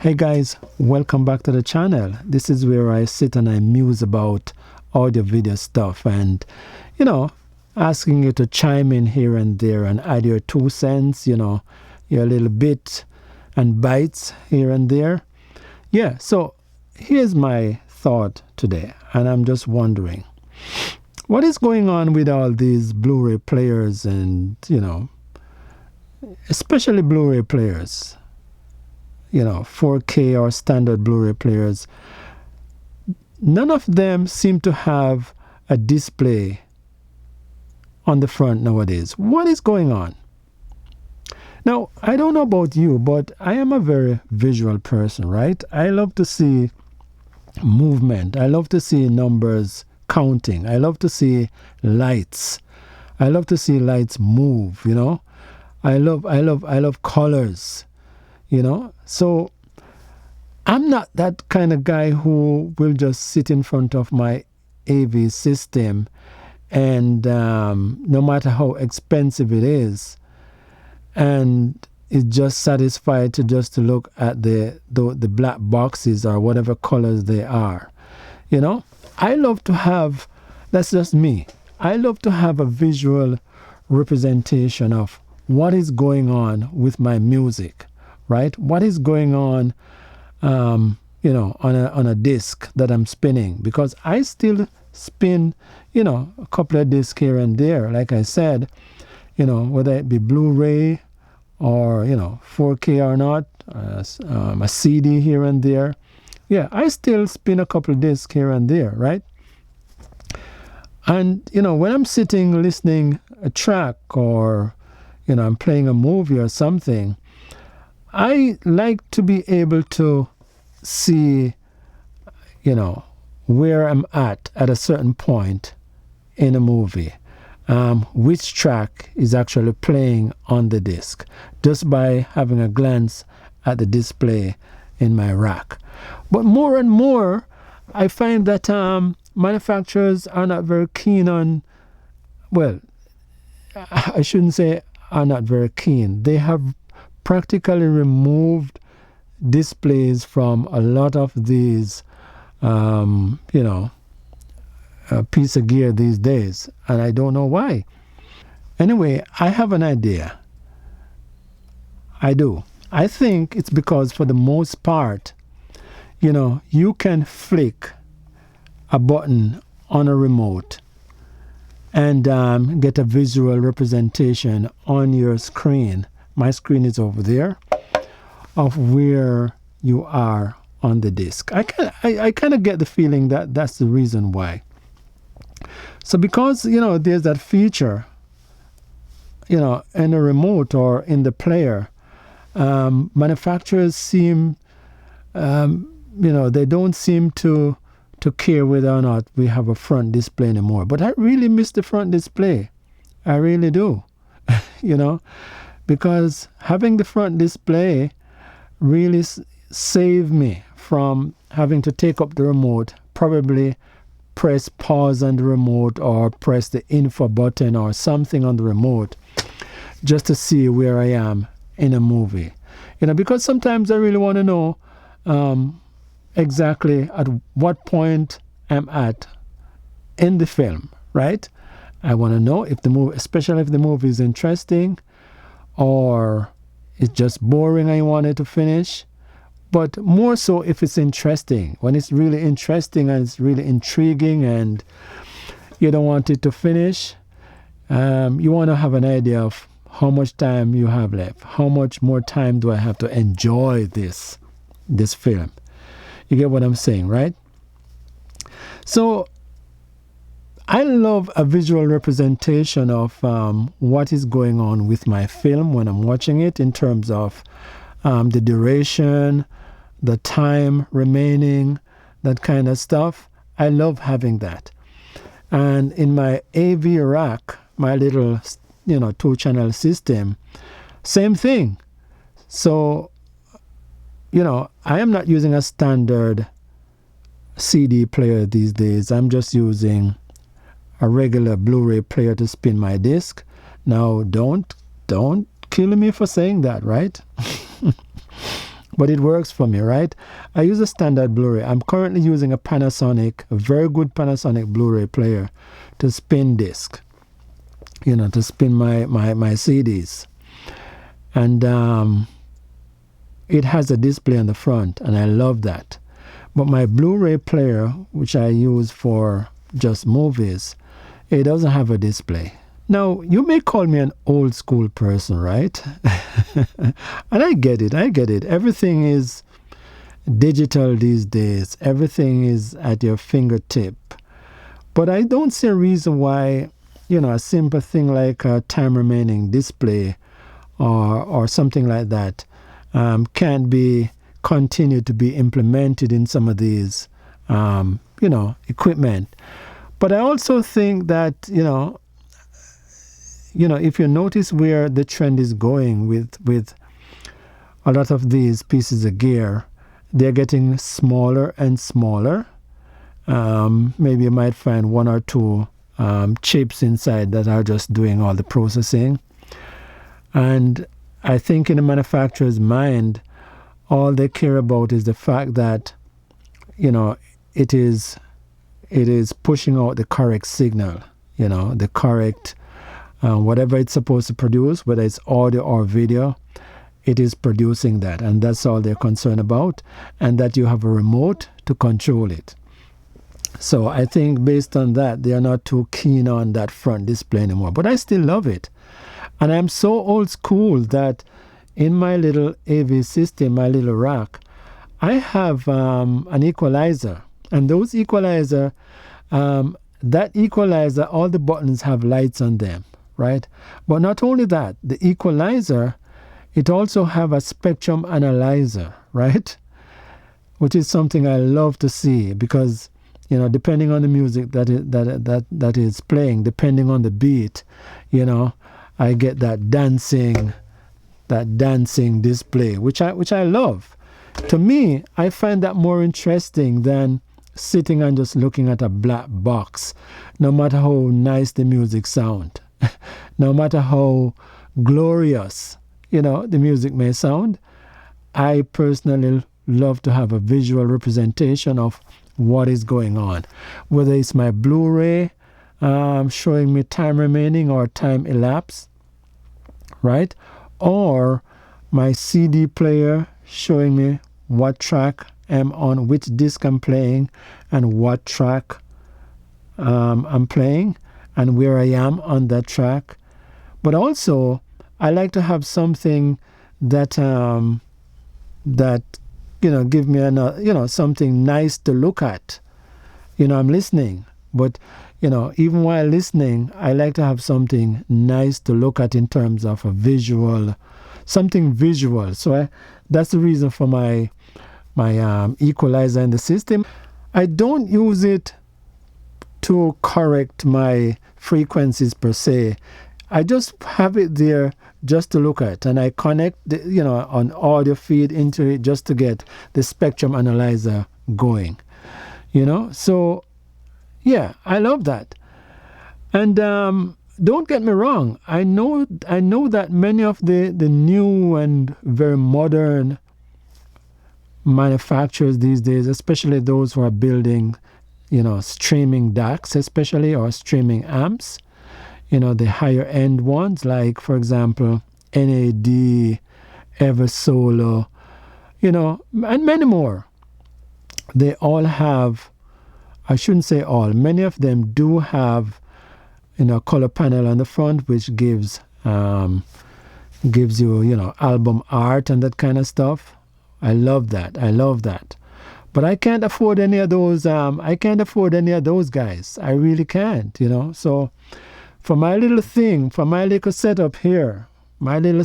Hey guys, welcome back to the channel. This is where I sit and I muse about audio video stuff and, asking you to chime in here and there and add your 2 cents, your little bit and bites here and there. Yeah, so here's my thought today, and I'm just wondering, what is going on with all these Blu-ray players and, especially Blu-ray players? 4K or standard Blu-ray players, none of them seem to have a display on the front nowadays. What is going on? Now, I don't know about you, but I am a very visual person, right? I love to see movement. I love to see numbers counting. I love to see lights. I love to see lights move, I love colors. So I'm not that kind of guy who will just sit in front of my AV system and no matter how expensive it is, and is just satisfied to look at the black boxes or whatever colors they are. I love to have, that's just me, I love to have a visual representation of what is going on with my music. Right? What is going on, on a disc that I'm spinning? Because I still spin, a couple of discs here and there. Like I said, whether it be Blu-ray or, 4K or not, a CD here and there. Yeah, I still spin a couple of discs here and there, right? And, when I'm sitting listening a track or, I'm playing a movie or something, I like to be able to see, where I'm at a certain point in a movie, which track is actually playing on the disc, just by having a glance at the display in my rack. But more and more, I find that manufacturers are not very keen on, well, I shouldn't say are not very keen. They have practically removed displays from a lot of these, piece of gear these days, and I don't know why. Anyway, I have an idea. I do. I think it's because for the most part, you can flick a button on a remote and get a visual representation on your screen. My screen is over there, of where you are on the disc. I kind of get the feeling that that's the reason why. So because, there's that feature, in the remote or in the player, manufacturers seem, they don't seem to care whether or not we have a front display anymore. But I really miss the front display. I really do, because having the front display really saved me from having to take up the remote, probably press pause on the remote or press the info button or something on the remote just to see where I am in a movie. Because sometimes I really want to know exactly at what point I'm at in the film, right? I want to know if the movie, especially if the movie is interesting, or it's just boring and you want it to finish. But more so if it's interesting. When it's really interesting and it's really intriguing and you don't want it to finish, you want to have an idea of how much time you have left. How much more time do I have to enjoy this film? You get what I'm saying, right? So I love a visual representation of what is going on with my film when I'm watching it, in terms of the duration, the time remaining, that kind of stuff. I love having that. And in my AV rack, my little, 2-channel system, same thing. So, I am not using a standard CD player these days. I'm just using a regular Blu-ray player to spin my disc. Now, don't kill me for saying that, right? but it works for me, right? I use a standard Blu-ray. I'm currently using a very good Panasonic Blu-ray player to spin disc, to spin my CDs. And it has a display on the front, and I love that. But my Blu-ray player, which I use for just movies, it doesn't have a display. Now, you may call me an old school person, right? And I get it. Everything is digital these days. Everything is at your fingertip. But I don't see a reason why, a simple thing like a time remaining display or something like that can't be continued to be implemented in some of these, equipment. But I also think that, if you notice where the trend is going with a lot of these pieces of gear, they're getting smaller and smaller. Maybe you might find one or two chips inside that are just doing all the processing. And I think in the manufacturer's mind, all they care about is the fact that, it is pushing out the correct signal, the correct, whatever it's supposed to produce, whether it's audio or video, it is producing that. And that's all they're concerned about, and that you have a remote to control it. So I think based on that, they are not too keen on that front display anymore. But I still love it. And I'm so old school that in my little AV system, my little rack, I have an equalizer. And those equalizer, that equalizer, all the buttons have lights on them, right? But not only that, the equalizer, it also have a spectrum analyzer, right? Which is something I love to see because, depending on the music that is playing, depending on the beat, I get that dancing display, which I love. To me, I find that more interesting than sitting and just looking at a black box, no matter how nice the music sound, no matter how glorious, the music may sound. I personally love to have a visual representation of what is going on, whether it's my Blu-ray showing me time remaining or time elapsed, right? Or my CD player showing me what track I'm on, which disc I'm playing, and what track I'm playing, and where I am on that track. But also, I like to have something that give me something nice to look at. I'm listening, but even while listening, I like to have something nice to look at in terms of a visual, something visual. So that's the reason for my equalizer in the system. I don't use it to correct my frequencies per se. I just have it there just to look at, and I connect an audio feed into it just to get the spectrum analyzer going. So yeah, I love that. And don't get me wrong, I know that many of the new and very modern manufacturers these days, especially those who are building, streaming DACs especially, or streaming amps, the higher end ones, like, for example, NAD, Eversolo, and many more. They all have, I shouldn't say all, many of them do have, a color panel on the front, which gives you, album art and that kind of stuff. I love that. But I can't afford any of those. I can't afford any of those guys. I really can't, So for my little thing, for my little setup here, my little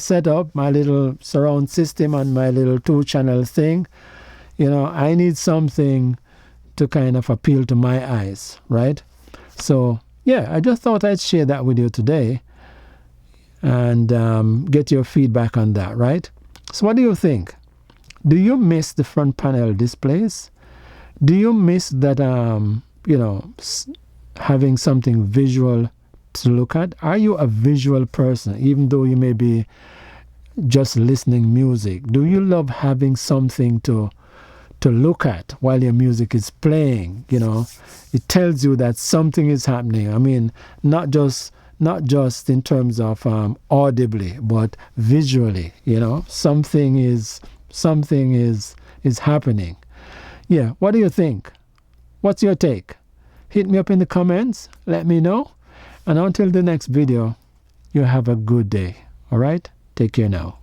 surround system and my little 2-channel thing, I need something to kind of appeal to my eyes, right? So yeah, I just thought I'd share that with you today and get your feedback on that, right? So what do you think? Do you miss the front panel displays? Do you miss that, having something visual to look at? Are you a visual person, even though you may be just listening music? Do you love having something to look at while your music is playing? You know, it tells you that something is happening. I mean, not just in terms of audibly, but visually. You know, something is happening. Yeah, what do you think? What's your take? Hit me up in the comments. Let me know. And until the next video, you have a good day. All right? Take care now.